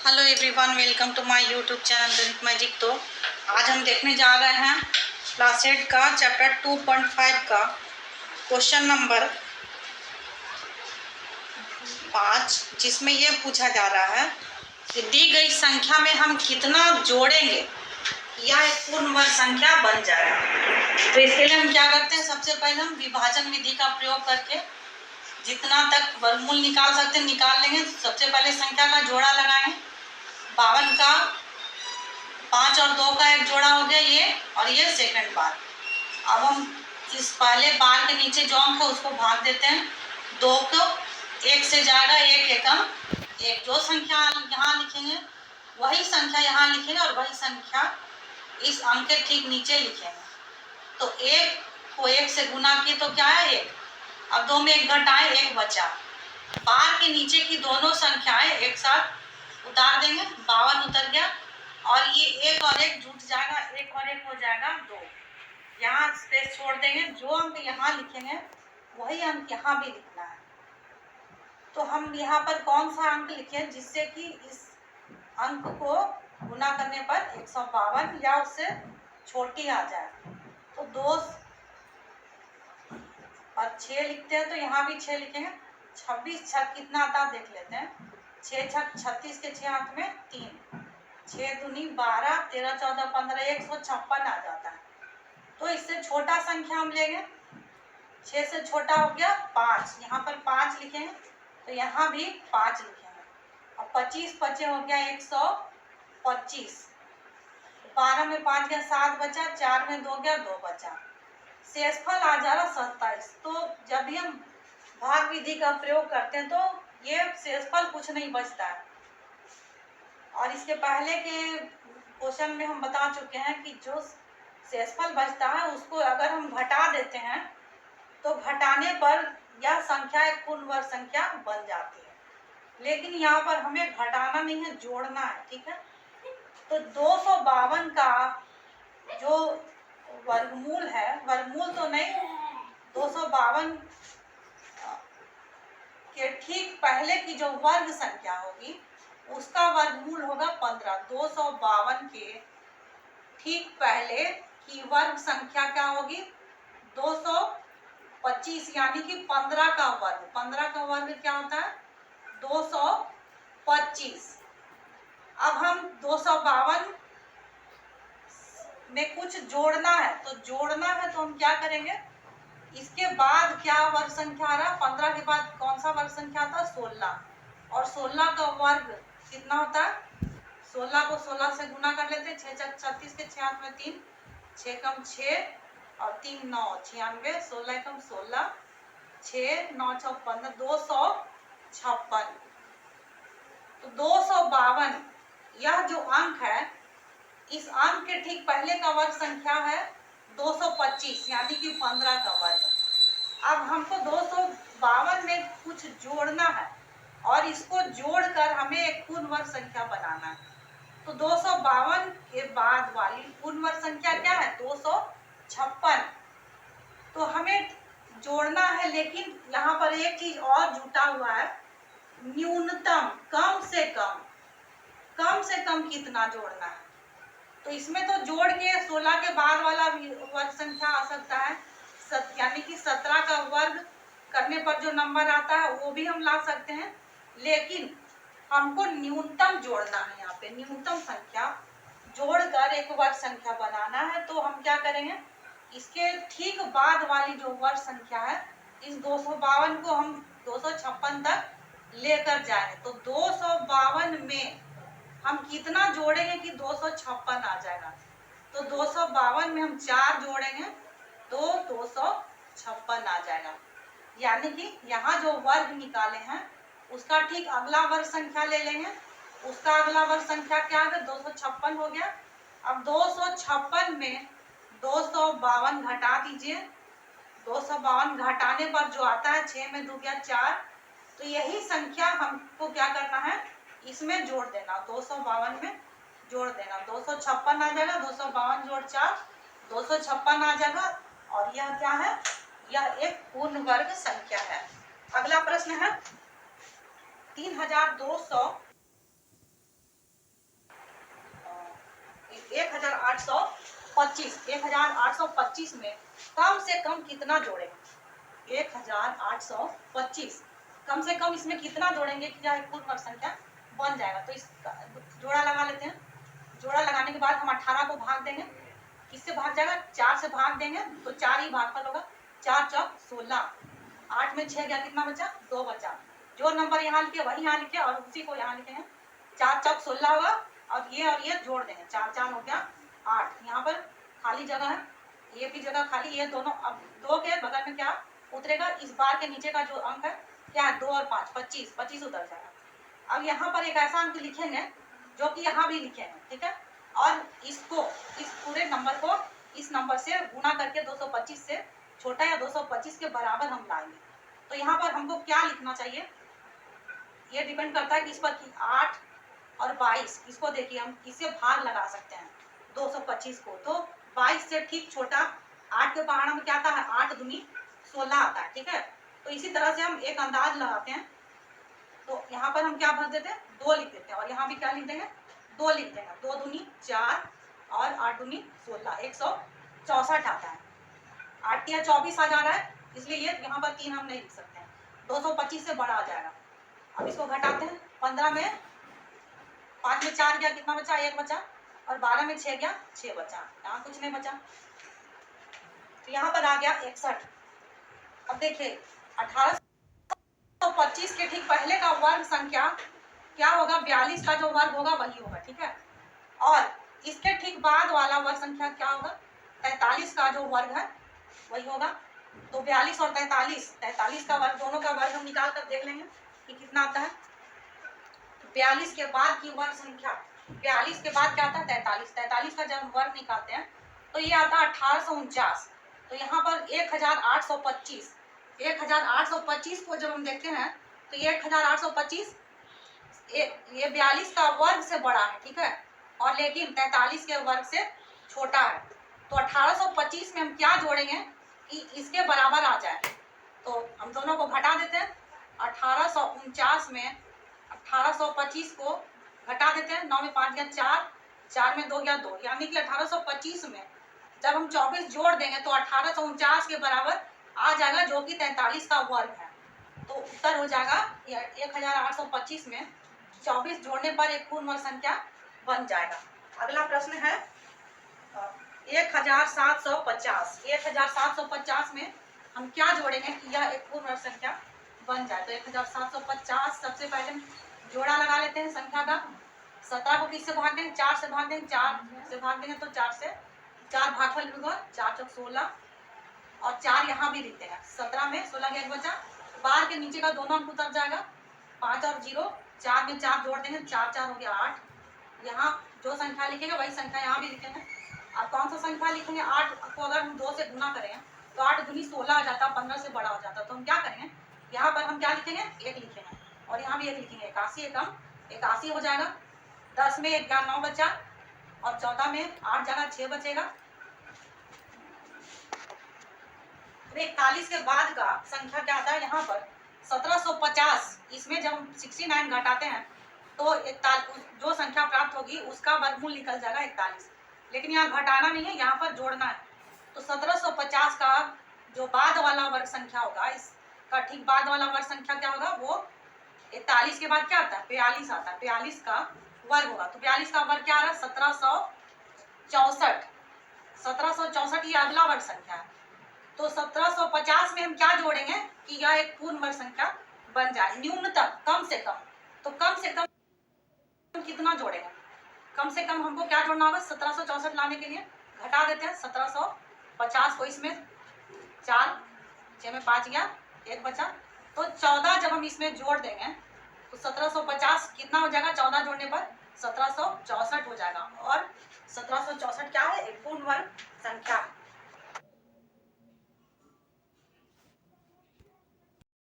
Hello everyone, welcome to my YouTube channel Ganit magic. तो आज हम देखने जा रहे हैं क्लास 8 का चैप्टर 2.5 का क्वेश्चन नंबर 5, जिसमें ये पूछा जा रहा है कि दी गई संख्या में हम कितना जोड़ेंगे या एक पूर्ण वर्ग संख्या बन जाएगा। तो इसके लिए हम क्या करते हैं, सबसे पहले हम विभाजन विधि का प्रयोग करके जितना तक वर्गमूल निकाल सकते हैं निकाल लेंगे। सबसे पहले संख्या का जोड़ा लगाएंगे। 52 का 5 और 2 का एक जोड़ा हो गया ये, और ये सेकंड बार। अब हम इस पहले बार के नीचे जो अंक है उसको भाग देते हैं। 2 को 1 से जाएगा, 1 एकम 1। जो संख्या यहाँ लिखेंगे वही संख्या यहाँ लिखेंगे और वही संख्या इस अंक के ठीक नीचे लिखेंगे। तो 1 को 1 से गुना किए तो क्या है 1। अब 2 में 1 घटाए 1 बचा। बार के नीचे की दोनों संख्याएं एक साथ उतार देंगे, 52 उतर गया और ये 1 और 1 जुट जाएगा, 1 और 1 हो जाएगा 2। यहाँ स्पेस छोड़ देंगे। जो अंक यहाँ लिखेंगे वही अंक यहाँ भी लिखना है। तो हम यहाँ पर कौन सा अंक लिखें जिससे कि इस अंक को गुना करने पर 152 या उससे छोटी आ जाए। तो 2 और 6 लिखते हैं, तो यहाँ भी 6 लिखेंगे। 26 छक कितना आता है देख लेते हैं। 6 छक 36 के 6 हाथ में 3, 6 दूनी 12, 13 14 15 156 आ जाता है। तो इससे छोटा संख्या हम लेंगे। 6 से छोटा हो गया 5, यहाँ पर 5 लिखेंगे तो यहाँ भी 5 लिखेंगे। और 25 बचे हो गया 125। 12 में 5 गया 7 बचा, 4 में 2 गया 2 बचा। शेषफल आ जा रहा 27। तो जब भी हम भाग विधि का प्रयोग करते हैं तो ये शेषफल कुछ नहीं बचता है। और इसके पहले के क्वेश्चन में हम बता चुके हैं कि जो शेषफल बचता है उसको अगर हम घटा देते हैं तो घटाने पर यह संख्या एक पूर्ण वर्ग संख्या बन जाती है। लेकिन यहाँ पर हमें घटाना नहीं है, जोड़ना है। ठीक है, तो 252 का जो वर्गमूल है, वर्गमूल तो नहीं, 252 के ठीक पहले की जो वर्ग संख्या होगी उसका वर्गमूल होगा 15। 252 के ठीक पहले की वर्ग संख्या क्या होगी 225, यानी कि 15 का वर्ग। 15 का वर्ग क्या होता है 225। अब हम 252 में कुछ जोड़ना है, तो जोड़ना है तो हम क्या करेंगे, इसके बाद क्या वर्ग संख्या आ रहा है, 15 के बाद कौन सा वर्ग संख्या आता है 16। और 16 का वर्ग कितना होता है, 16 को 16 से गुना कर लेते हैं। 6 छक 36 के 6 हाथ में 3, 6 कम 6 और 3 9 96, 16 कम 16, 6 9 6 15, 256। तो 252 यह जो अंक है, इस अंक के ठीक पहले का वर्ग संख्या है 225, यानी कि 15 का वर्ग। अब हमको 252 में कुछ जोड़ना है और इसको जोड़कर हमें एक पूर्ण वर्ग संख्या बनाना है। तो 252 के बाद वाली पूर्ण वर्ग संख्या क्या है 256। तो हमें जोड़ना है, लेकिन यहाँ पर एक चीज और जुटा हुआ है, न्यूनतम, कम से कम कितना जोड़ना है। तो इसमें तो जोड़ के 16 के बाद वाला वर्ग संख्या आ सकता है, यानी कि 17 का वर्ग करने पर जो नंबर आता है वो भी हम ला सकते हैं। लेकिन हमको न्यूनतम जोड़ना है, यहाँ पे न्यूनतम संख्या जोड़कर एक वर्ग संख्या बनाना है। तो हम क्या करेंगे, इसके ठीक बाद वाली जो वर्ग संख्या है, इस 252 को हम 256 तक लेकर जाएंगे। तो 252 में हम कितना जोड़ेंगे कि 256 आ जाएगा। तो 252 में हम 4 जोड़ेंगे तो 256 आ जाएगा। यानी कि यहाँ जो वर्ग निकाले हैं उसका ठीक अगला वर्ग संख्या ले लेंगे। उसका अगला वर्ग संख्या क्या है 256 हो गया। अब 256 में 252 घटा दीजिए। 252 घटाने पर जो आता है 6 में 2 गया 4। तो यही संख्या हमको क्या करना है, इसमें जोड़ देना, 252 में जोड़ देना। 256 आ जाएगा, 252 जोड़ 4 256 आ जाएगा। और यह क्या है, यह एक पूर्ण वर्ग संख्या है। अगला प्रश्न है 3200 1825 में कम से कम कितना जोड़ेंगे? 1825 कम से कम इसमें कितना जोड़ेंगे कि यह एक पूर्ण वर्ग संख्या बन जाएगा? तो इसका जोड़ा लगा लेते हैं। जोड़ा लगाने के बाद हम 18 को भाग देंगे, किससे भाग जाएगा? 4 से भाग देंगे तो 4 ही भागफल होगा, 4 चौक 16, 8 में 6 गया, कितना बचा? 2 बचा। जो नंबर यहाँ लिखे वही यहाँ लिखे और उसी को यहाँ लिखे हैं। 4 चौक 16 होगा और ये जोड़ देंगे, 4 4 हो गया 8। यहाँ पर खाली जगह है, ये भी जगह खाली, ये दोनों अब 2 के बगल में क्या उतरेगा? इस बार के नीचे का जो अंक है क्या है? 2 और 5 25, 25 उतर जाएगा। अब यहाँ पर एक ऐसा अंक लिखेंगे जो कि यहाँ भी लिखेंगे, ठीक है, और इसको, इस पूरे नंबर को इस नंबर से गुना करके 225 से छोटा या 225 के बराबर हम लाएंगे। तो यहाँ पर हमको क्या लिखना चाहिए? ये डिपेंड करता है कि इस पर कि 8 और 22, इसको देखिए हम इससे भाग लगा सकते हैं 225 को, तो 22 से ठीक छोटा 8 के पहाड़ में क्या आता है? 8 दूनी 16 आता है, ठीक है। तो इसी तरह से हम एक अंदाज लगाते हैं। तो यहाँ पर हम क्या भर देते हैं? 2 लिख देते हैं और यहाँ भी क्या लिख देंगे? 2 लिख देंगे। 2 दूनी 4 और 8 दूनी 16, 164 आता है। 8 या 24 आ जा रहा है, इसलिए ये यहाँ पर 3 हम नहीं लिख सकते हैं, 225 से बड़ा आ जाएगा। अब इसको घटाते हैं। 15 में 5 में 4 गया, कितना बचा? 1 बचा, और 12 में 6 गया, 6 बचा, यहाँ कुछ नहीं बचा। तो यहाँ पर आ गया 61। अब देखिए 1825 के ठीक पहले का वर्ग संख्या क्या होगा? 42 का जो वर्ग होगा वही होगा, ठीक है। और इसके ठीक बाद वाला वर्ग संख्या क्या होगा? 43 का जो वर्ग है वही होगा। तो 42 और 43 का वर्ग, दोनों का वर्ग हम निकाल कर देख लेंगे कि कितना आता है। 42 के बाद की वर्ग संख्या, 42 के बाद क्या आता है? 43। 43 का जब वर्ग निकालते हैं तो ये आता है 1849। तो यहाँ पर 1825 को जब हम देखते हैं तो ये 1825 ये 42 का वर्ग से बड़ा है, ठीक है, और लेकिन 43 के वर्ग से छोटा है। तो 1825 में हम क्या जोड़ेंगे कि इसके बराबर आ जाए? तो हम दोनों को घटा देते हैं। 1849 में 1825 को घटा देते हैं। 9 में 5 गया 4, 4 में 2 गया 2, यानी कि 1825 में जब हम 24 जोड़ देंगे तो 1849 के बराबर आ जाएगा, जो कि 43 का वर्ग है। तो उत्तर हो जाएगा 1825 में 24 जोड़ने पर एक पूर्ण वर्ग संख्या बन जाएगा। अगला प्रश्न है 1750। 1750 में हम क्या जोड़ेंगे कि यह एक पूर्ण वर्ग संख्या बन जाए? तो 1750 सबसे पहले जोड़ा लगा लेते हैं संख्या का। 17 को किससे भाग देंगे? 4 से भाग देंगे। 4 से भाग देंगे तो 4 से 4 भागफल होगा, 4 चौक 16 और 4 यहाँ भी लिख देंगे। 17 में 16 का 1 बचा, बार के नीचे का दोनों अंक उतर जाएगा, 5 और 0, 4 में 4 जोड़ देंगे, 4 4 हो गया 8। यहाँ जो संख्या लिखेंगे वही संख्या यहाँ भी लिखेंगे। अब कौन सा संख्या लिखेंगे? 8 को अगर हम 2 से गुना करें तो 8 दूनी 16 आ जाता, 15 से बड़ा हो जाता। तो हम क्या करेंगे? यहाँ पर हम क्या लिखेंगे? 1 लिखेंगे और यहाँ भी 1 लिखेंगे। 81 एकम 81 हो जाएगा। 10 में 1 गया 9 बचा, और 14 में 8 जगह 6 बचेगा। 41 के बाद का संख्या क्या आता है? यहाँ पर 1750। इसमें जब हम 69 घटाते हैं तो जो संख्या प्राप्त होगी उसका वर्गमूल निकल जाएगा 41। लेकिन यहाँ घटाना नहीं है, यहाँ पर जोड़ना है। तो 1750 का जो बाद वाला वर्ग संख्या होगा, इसका ठीक बाद वाला वर्ग संख्या क्या होगा? वो 41 के बाद क्या आता है? 42 आता है। 42 का वर्ग होगा। तो 42 का वर्ग क्या आ रहा है? 1764। 1764 ये अगला वर्ग संख्या है। तो 1750 में हम क्या जोड़ेंगे कि यह एक पूर्ण वर्ग संख्या बन जाए? न्यूनतम, कम से कम। तो कम से कम कितना जोड़ेंगे? कम से कम हमको क्या जोड़ना होगा? 1764 लाने के लिए घटा देते हैं 1750 को। इसमें 4, 6 में 5 गया, 1 बचा, तो 14 जब हम इसमें जोड़ देंगे तो 1750 कितना हो जाएगा? 14 जोड़ने पर 1764 हो जाएगा। और 1764 क्या है? एक पूर्ण वर्ग संख्या है।